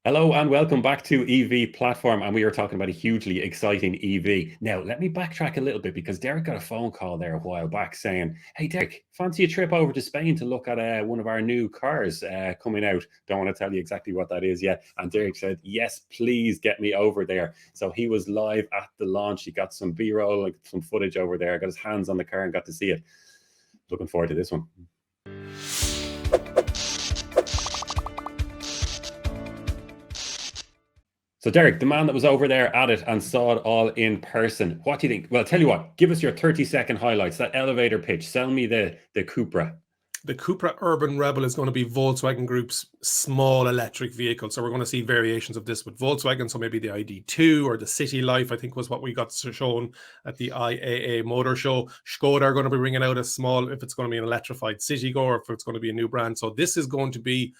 Hello and welcome back to EV Platform, and we are talking about a hugely exciting EV. Now, let me backtrack a little bit because Derek got a phone call there a while back saying, "Hey, Derek, fancy a trip over to Spain to look at one of our new cars coming out?" Don't want to tell you exactly what that is yet. And Derek said, "Yes, please get me over there." So he was live at the launch. He got some B-roll, like some footage over there, got his hands on the car and got to see it. Looking forward to this one. So Derek, the man that was over there at it and saw it all in person, what do you think? Well, tell you what, give us your 30-second highlights, that elevator pitch. Sell me the Cupra. The Cupra Urban Rebel is going to be Volkswagen Group's small electric vehicle. So we're going to see variations of this with Volkswagen. So maybe the ID2 or the City Life, I think was what we got shown at the IAA Motor Show. Skoda are going to be bringing out a small, if it's going to be an electrified Citigo or if it's going to be a new brand. So this is going to be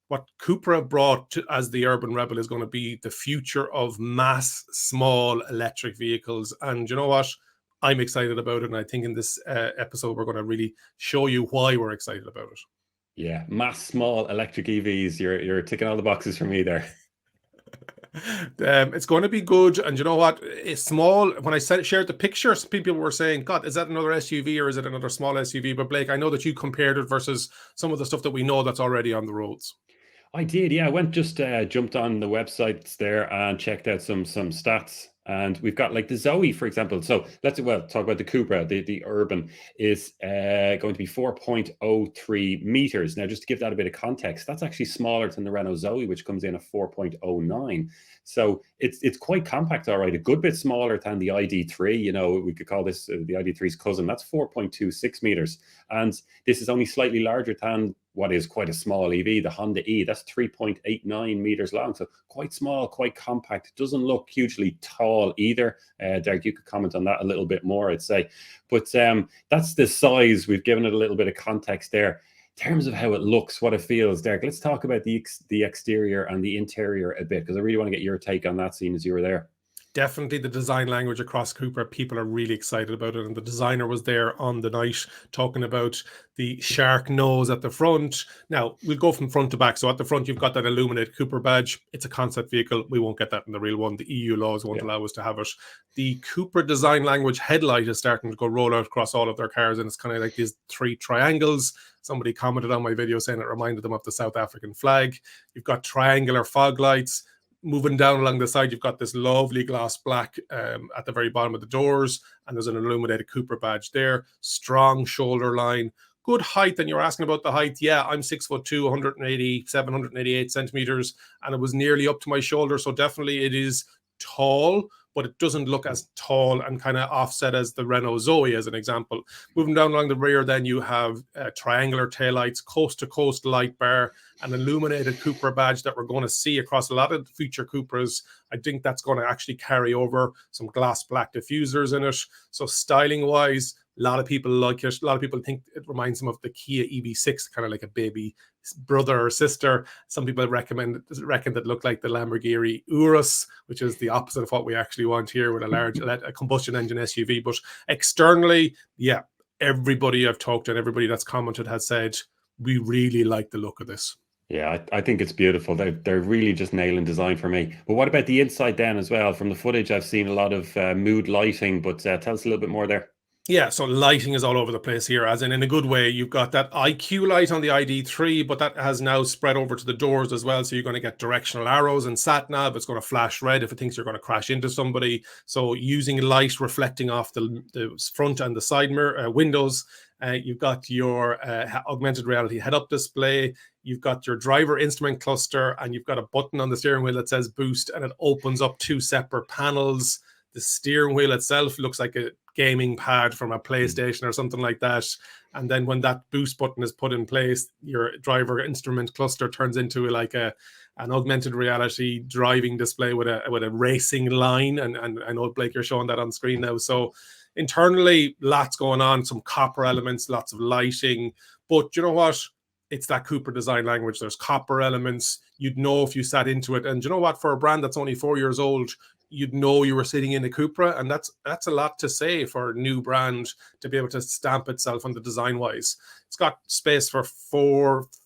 what Cupra brought as the Urban Rebel is going to be the future of mass small electric vehicles. And you know what? I'm excited about it. And I think in this episode, we're going to really show you why we're excited about it. Yeah, mass small electric EVs. You're ticking all the boxes for me there. It's going to be good. And you know what? It's small. When I shared the picture, some people were saying, God, is that another SUV or is it another small SUV? But Blake, I know that you compared it versus some of the stuff that we know that's already on the roads. I did, yeah. I went just jumped on the websites there and checked out some stats. And we've got like the Zoe, for example. So let's talk about the Cupra. The Urban is going to be 4.03 meters. Now, just to give that a bit of context, that's actually smaller than the Renault Zoe, which comes in at 4.09. So it's quite compact, all right. A good bit smaller than the ID3. You know, we could call this the ID3's cousin. That's 4.26 meters, and this is only slightly larger than what is quite a small EV, the Honda E. That's 3.89 meters long. So quite small, quite compact. Doesn't look hugely tall either. Derek, you could comment on that a little bit more, I'd say. But that's the size. We've given it a little bit of context there. In terms of how it looks, what it feels, Derek, let's talk about the exterior and the interior a bit, because I really want to get your take on that, seeing as you were there. Definitely the design language across Cupra. People are really excited about it. And the designer was there on the night talking about the shark nose at the front. Now, we'll go from front to back. So at the front, you've got that illuminated Cupra badge. It's a concept vehicle. We won't get that in the real one. The EU laws won't allow us to have it. The Cupra design language headlight is starting to go roll out across all of their cars. And it's kind of like these three triangles. Somebody commented on my video saying it reminded them of the South African flag. You've got triangular fog lights. Moving down along the side, you've got this lovely gloss black at the very bottom of the doors, and there's an illuminated Cupra badge there. Strong shoulder line, good height. And you're asking about the height. Yeah, I'm 6'2", 187, 188 centimeters, and it was nearly up to my shoulder. So definitely it is tall, but it doesn't look as tall and kind of offset as the Renault Zoe, as an example. Moving down along the rear, then you have triangular taillights, coast-to-coast light bar, an illuminated Cupra badge that we're going to see across a lot of future Cupras. I think that's going to actually carry over some gloss black diffusers in it. So styling-wise, a lot of people like it. A lot of people think it reminds them of the Kia EV6, kind of like a baby brother or sister. Some people reckon that look like the Lamborghini Urus, which is the opposite of what we actually want here with a large a combustion engine SUV. But externally, yeah, everybody I've talked to and everybody that's commented has said, we really like the look of this. Yeah, I think it's beautiful. They're really just nailing design for me. But what about the inside then as well? From the footage, I've seen a lot of mood lighting, but tell us a little bit more there. Yeah, so lighting is all over the place here, as in a good way. You've got that IQ light on the ID3, but that has now spread over to the doors as well. So you're going to get directional arrows and sat nav. It's going to flash red if it thinks you're going to crash into somebody. So using light reflecting off the front and the side mirror windows. You've got your augmented reality head-up display. You've got your driver instrument cluster, and you've got a button on the steering wheel that says boost, and it opens up two separate panels. The steering wheel itself looks like a gaming pad from a PlayStation or something like that. And then when that boost button is put in place, your driver instrument cluster turns into like an augmented reality driving display with a racing line. And I know, Blake, you're showing that on screen now. So internally, lots going on, some copper elements, lots of lighting. But you know what? It's that Cupra design language. There's copper elements. you'd know if you sat into it. And you know what? For a brand that's only 4 years old, you'd know you were sitting in a Cupra, and that's a lot to say for a new brand to be able to stamp itself on the design wise. It's got space for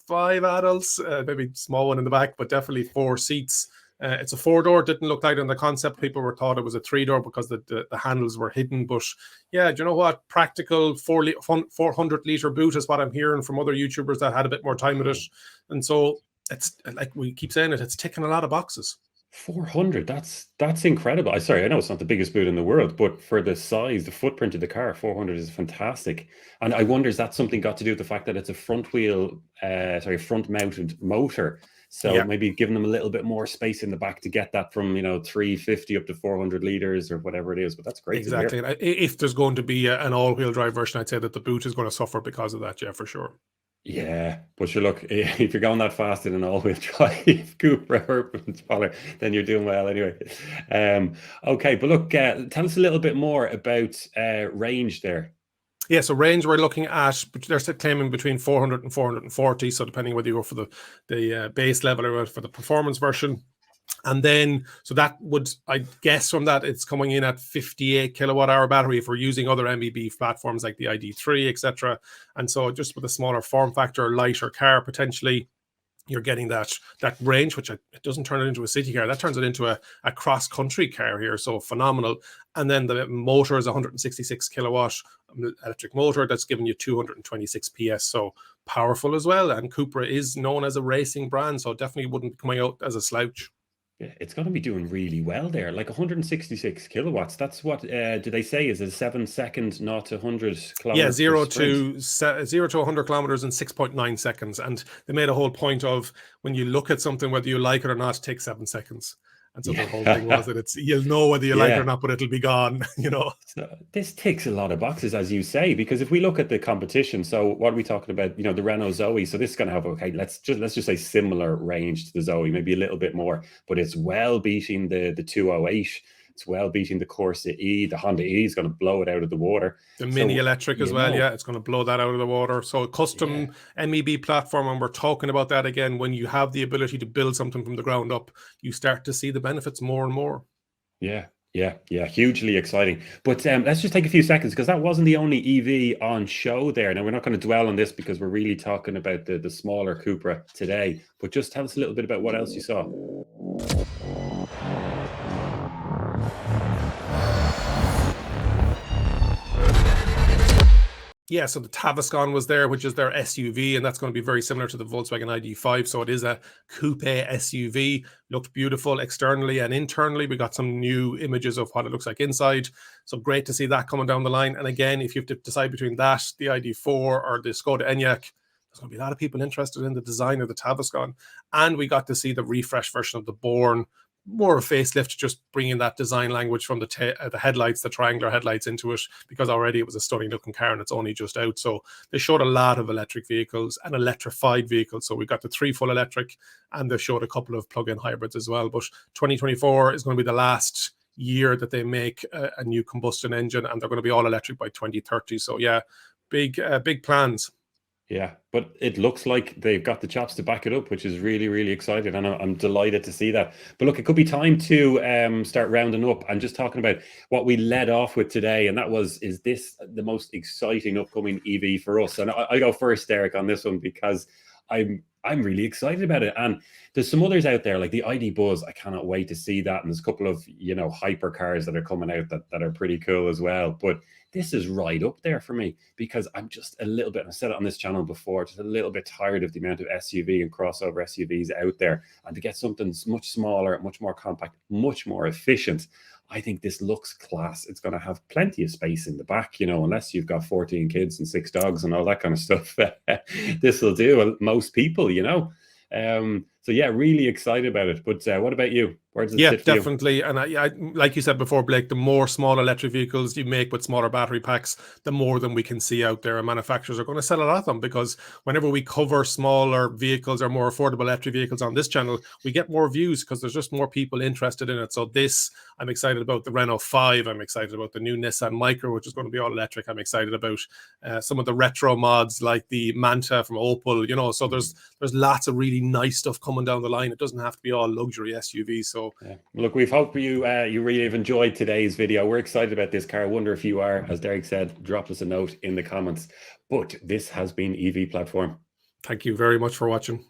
5 adults, maybe small one in the back, but definitely 4 seats. It's a 4-door. Didn't look like it in the concept. People were thought it was a 3-door because the handles were hidden. But yeah, do you know what? Practical 400-liter boot is what I'm hearing from other YouTubers that had a bit more time with it. And so it's like we keep saying it's ticking a lot of boxes. 400, that's incredible. I know it's not the biggest boot in the world, but for the size, the footprint of the car, 400 is fantastic. And I wonder, is that something got to do with the fact that it's a front mounted motor? So maybe giving them a little bit more space in the back to get that from 350 up to 400 liters or whatever it is. But that's great. Exactly. And if there's going to be an all-wheel drive version, I'd say that the boot is going to suffer because of that. Yeah, for sure. Yeah, but sure, look, if you're going that fast in an all-wheel drive Cupra Urban Rebel, then you're doing well anyway. Okay, but look, tell us a little bit more about range there. Yeah, so range we're looking at, they're claiming between 400 and 440. So depending whether you go for the base level or for the performance version. And then, so that would, I guess from that, it's coming in at 58 kilowatt hour battery if we're using other MBB platforms like the ID3, etc. And so just with a smaller form factor, lighter car, potentially, you're getting that range, which it doesn't turn it into a city car. That turns it into a cross-country car here. So phenomenal. And then the motor is 166 kilowatt electric motor that's giving you 226 PS. So powerful as well. And Cupra is known as a racing brand, so definitely wouldn't be coming out as a slouch. Yeah, it's going to be doing really well there. Like 166 kilowatts. That's what do they say is a 7-second, not 100 kilometers? Yeah, 0 to 100 kilometers in 6.9 seconds. And they made a whole point of when you look at something, whether you like it or not, it takes 7 seconds. And so the whole thing was that you'll know whether you like it or not, but it'll be gone, So this ticks a lot of boxes, as you say, because if we look at the competition, so what are we talking about? The Renault Zoe. So this is going to have, let's just say similar range to the Zoe, maybe a little bit more, but it's well beating the 208. It's well beating the Corsa E. The Honda E is going to blow it out of the water. The Mini Electric as well, yeah, it's going to blow that out of the water. So a custom MEB platform, and we're talking about that again. When you have the ability to build something from the ground up, you start to see the benefits more and more. Yeah, hugely exciting. But let's just take a few seconds, because that wasn't the only EV on show there. Now, we're not going to dwell on this because we're really talking about the smaller Cupra today. But just tell us a little bit about what else you saw. Yeah, so the Tavascan was there, which is their SUV, and that's going to be very similar to the Volkswagen ID5. So it is a coupe SUV. Looked beautiful externally and internally. We got some new images of what it looks like inside. So great to see that coming down the line. And again, if you have to decide between that, the ID4 or the Skoda Enyaq, there's going to be a lot of people interested in the design of the Tavascan. And we got to see the refresh version of the Born, more of a facelift, just bringing that design language from the headlights, the triangular headlights into it, because already it was a stunning looking car and it's only just out. So they showed a lot of electric vehicles and electrified vehicles. So we got the 3 full electric, and they showed a couple of plug-in hybrids as well. But 2024 is going to be the last year that they make a new combustion engine, and they're going to be all electric by 2030. So yeah, big plans. Yeah, but it looks like they've got the chops to back it up, which is really, really exciting. And I'm delighted to see that. But look, it could be time to start rounding up and just talking about what we led off with today. And that was, is this the most exciting upcoming EV for us? And I go first, Derek, on this one, because I'm really excited about it. And there's some others out there like the ID Buzz. I cannot wait to see that. And there's a couple of, hypercars that are coming out that are pretty cool as well. But this is right up there for me, because I'm just a little bit, I've said it on this channel before, just a little bit tired of the amount of SUV and crossover SUVs out there. And to get something much smaller, much more compact, much more efficient, I think this looks class. It's going to have plenty of space in the back, unless you've got 14 kids and 6 dogs and all that kind of stuff. This will do most people, So yeah, really excited about it. But what about you? Where does it sit for definitely. You? And I, like you said before, Blake, the more small electric vehicles you make with smaller battery packs, the more than we can see out there. And manufacturers are going to sell a lot of them, because whenever we cover smaller vehicles or more affordable electric vehicles on this channel, we get more views because there's just more people interested in it. So this, I'm excited about the Renault 5. I'm excited about the new Nissan Micra, which is going to be all electric. I'm excited about some of the retro mods like the Manta from Opel. So there's lots of really nice stuff coming coming down the line. It doesn't have to be all luxury SUVs. So yeah. Look, we hope you you really have enjoyed today's video. We're excited about this car. I wonder if you are. As Derek said, drop us a note in the comments. But this has been EV Platform. thank you very much for watching.